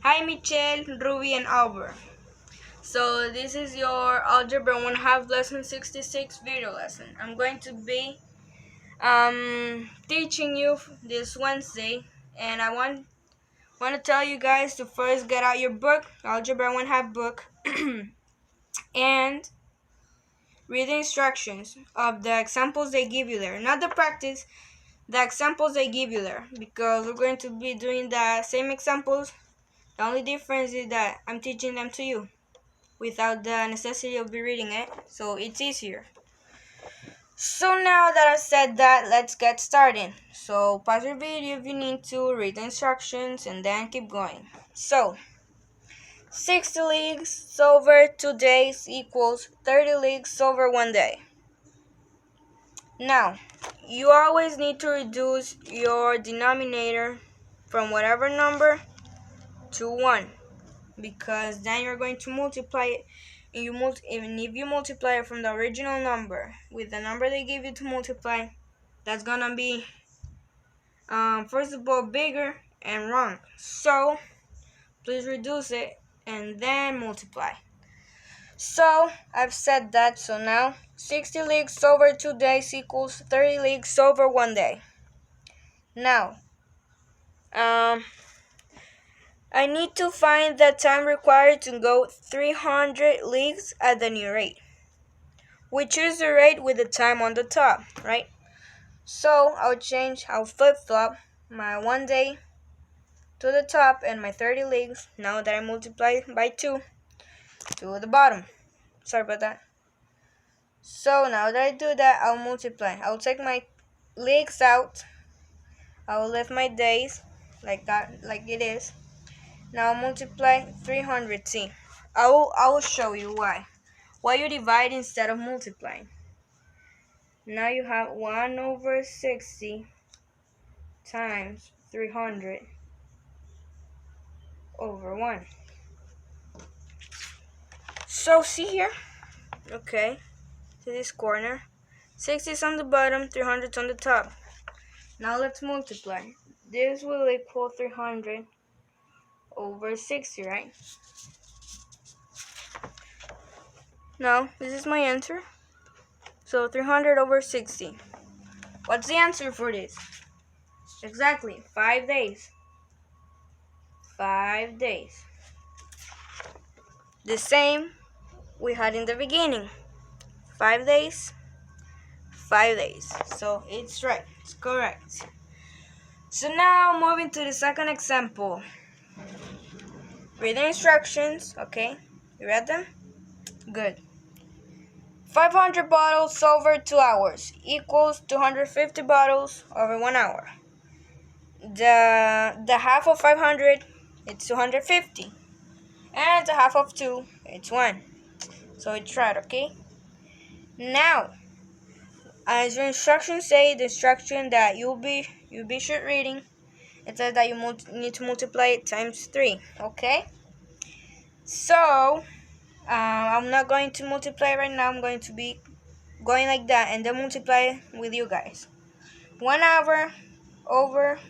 Hi Michelle, Ruby, and Albert. So this is your Algebra 1/2 lesson 66 video lesson. I'm going to be teaching you this Wednesday, and I want to tell you guys to first get out your book, Algebra 1/2 book, and read the instructions of the examples they give you there. Not the practice, the examples they give you there, because we're going to be doing the same examples. The only difference is that I'm teaching them to you without the necessity of be reading it, so it's easier. So now that I said that, let's get started. So pause your video if you need to, read the instructions, and then keep going. So 60 leagues over 2 days equals 30 leagues over 1 day. Now, you always need to reduce your denominator from whatever number to 1, because then you're going to multiply it, and even if you multiply it from the original number with the number they give you to multiply, that's gonna be first of all bigger and wrong. So please reduce it and then multiply. So I've said that. So now 60 leagues over 2 days equals 30 leagues over 1 day. Now I need to find the time required to go 300 leagues at the new rate. We choose the rate with the time on the top, right? So I'll flip-flop my 1 day to the top and my 30 leagues, now that I multiply by 2, to the bottom. Sorry about that. So now that I do that, I'll multiply. I'll take my leagues out. I'll leave my days like that, like it is. Now I'll multiply 300. See, I will show you why you divide instead of multiplying. Now you have 1 over 60 times 300 over 1. So see here, okay, to this corner, 60 is on the bottom, 300 is on the top. Now let's multiply. This will equal 300 over 60, right? Now, this is my answer. So 300 over 60. What's the answer for this? Exactly, 5 days. 5 days. The same we had in the beginning. 5 days, 5 days. So it's right, it's correct. So now moving to the second example. Read the instructions, okay? You read them? Good. 500 bottles over 2 hours equals 250 bottles over 1 hour. The half of 500, it's 250. And the half of 2, it's 1. So it's right, okay? Now, as your instructions say, the instruction that you'll be sure reading, it says that you need to multiply it times 3, okay? So, I'm not going to multiply right now. I'm going to be going like that and then multiply with you guys. 1 hour over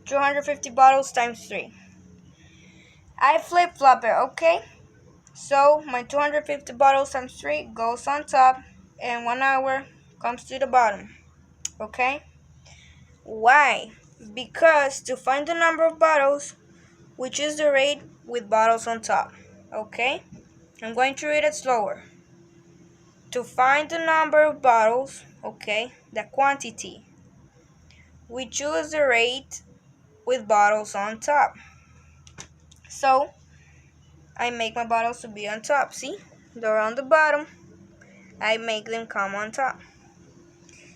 250 bottles times 3. I flip-flop it, okay? So my 250 bottles times 3 goes on top, and 1 hour comes to the bottom, okay? Why? Because to find the number of bottles, we choose the rate with bottles on top, okay? I'm going to read it slower. To find the number of bottles, okay, the quantity, we choose the rate with bottles on top. So I make my bottles to be on top. See, they're on the bottom. I make them come on top.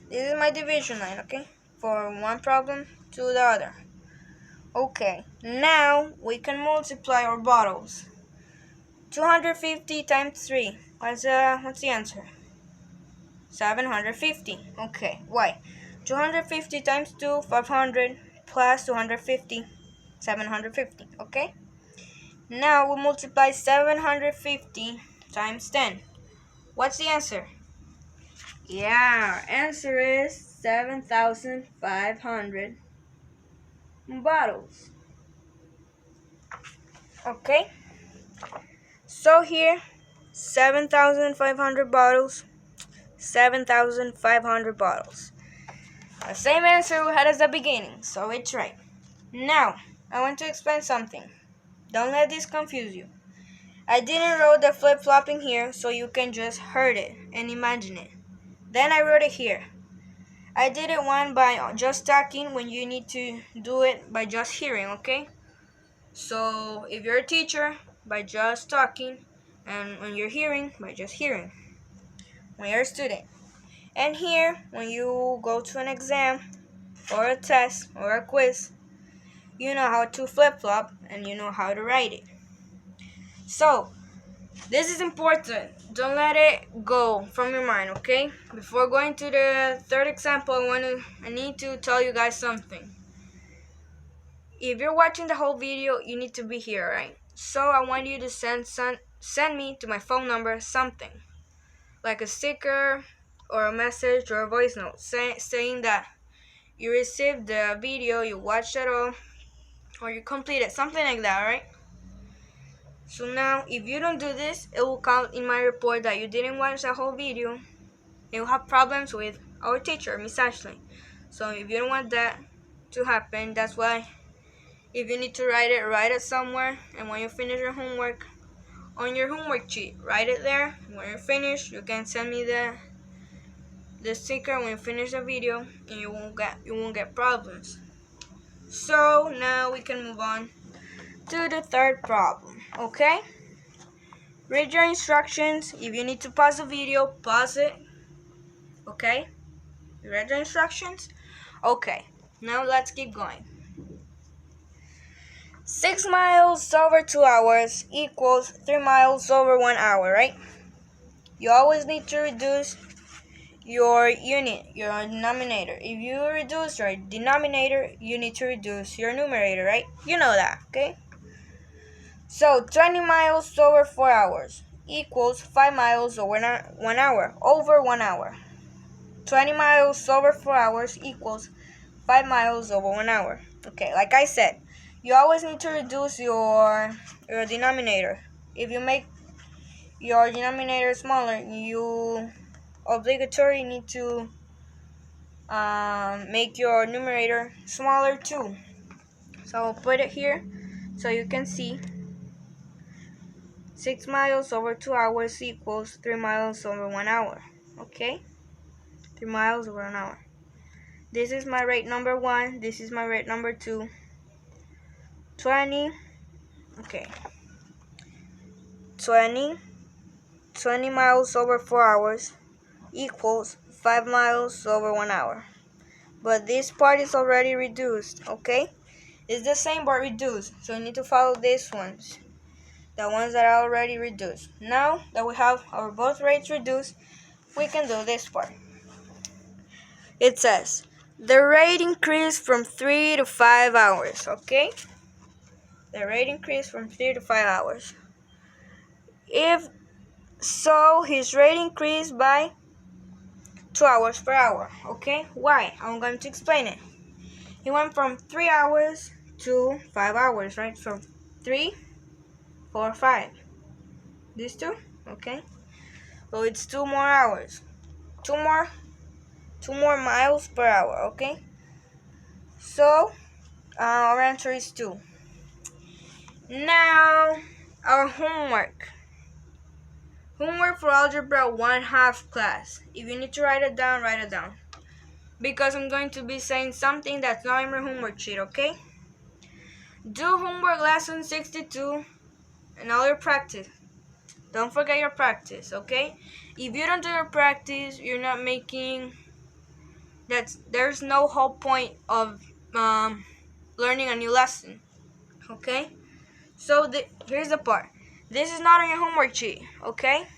This is my division line, okay, for one problem to the other. Okay, now we can multiply our bottles. 250 times 3. What's the answer? 750. Okay, why? 250 times 2, 500, plus 250, 750, okay? Now we multiply 750 times 10. What's the answer? Yeah, answer is 7,500 bottles. Okay, so here 7,500 bottles, 7,500 bottles. The same answer we had as the beginning, so it's right. Now, I want to explain something. Don't let this confuse you. I didn't wrote the flip-flopping here so you can just heard it and imagine it. Then I wrote it here. I did it one by just talking when you need to do it by just hearing, okay? So if you're a teacher, by just talking, and when you're hearing, by just hearing. When you're a student. And here, when you go to an exam, or a test, or a quiz, you know how to flip-flop, and you know how to write it. So, this is important. Don't let it go from your mind, okay? Before going to the third example, I need to tell you guys something. If you're watching the whole video, you need to be here, right? So I want you to send me to my phone number something, like a sticker or a message or a voice note saying that you received the video, you watched it all, or you completed something like that, right? So now, if you don't do this, it will count in my report that you didn't watch the whole video. You'll have problems with our teacher, Miss Ashley. So if you don't want that to happen, that's why if you need to write it somewhere. And when you finish your homework, on your homework sheet, write it there. When you're finished, you can send me the sticker when you finish the video, and you won't get problems. So now we can move on to the third problem, okay? Read your instructions. If you need to pause the video, pause it. Okay? You read your instructions? Okay, now let's keep going. 6 miles over 2 hours equals 3 miles over 1 hour, right? You always need to reduce your unit, your denominator. If you reduce your denominator, you need to reduce your numerator, right? You know that, okay? So 20 miles over 4 hours equals 5 miles over 1 hour, over 1 hour. 20 miles over 4 hours equals 5 miles over 1 hour. Okay, like I said, you always need to reduce your denominator. If you make your denominator smaller, you obligatory need to make your numerator smaller too. So I'll put it here so you can see. 6 miles over 2 hours equals 3 miles over 1 hour. Okay? 3 miles over an hour. This is my rate number 1. This is my rate number 2. 20. Okay. 20 miles over 4 hours equals 5 miles over 1 hour. But this part is already reduced, okay? It's the same but reduced. So you need to follow these ones. The ones that are already reduced. Now that we have our both rates reduced, we can do this part. It says, the rate increased from 3 to 5 hours, okay? The rate increased from 3 to 5 hours. If so, his rate increased by 2 hours per hour, okay? Why? I'm going to explain it. He went from 3 hours to 5 hours, right? From 3, 4, 5. These two, okay? So it's 2 more hours. 2 more miles per hour, okay? So, our answer is 2. Now, our homework. Homework for Algebra 1/2 class. If you need to write it down, write it down. Because I'm going to be saying something that's not in your homework sheet, okay? Do homework lesson 62 and all your practice. Don't forget your practice, okay? If you don't do your practice, you're not making... There's no whole point of learning a new lesson, okay? So here's the part. This is not on your homework sheet, okay?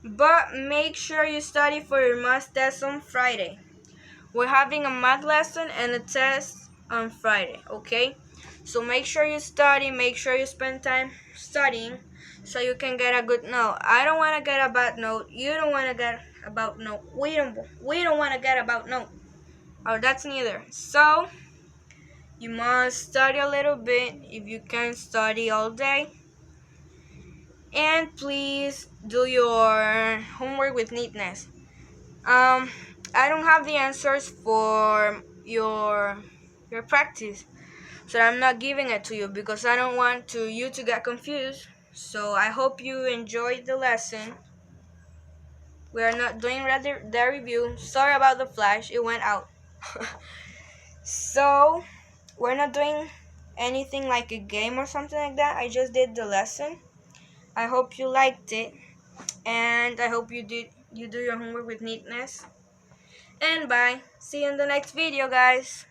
But make sure you study for your math test on Friday. We're having a math lesson and a test on Friday, okay? So make sure you study, make sure you spend time studying so you can get a good note. I don't want to get a bad note. You don't want to get a bad note. We don't want to get a bad note. Or that's neither. So You must study a little bit if you can study all day. And please do your homework with neatness. I don't have the answers for your practice, so I'm not giving it to you because I don't want you to get confused. So I hope you enjoyed the lesson. We are not doing the review. Sorry about the flash, it went out. So we're not doing anything like a game or something like that. I just did the lesson. I hope you liked it, and I hope you do your homework with neatness. And bye. See you in the next video, guys.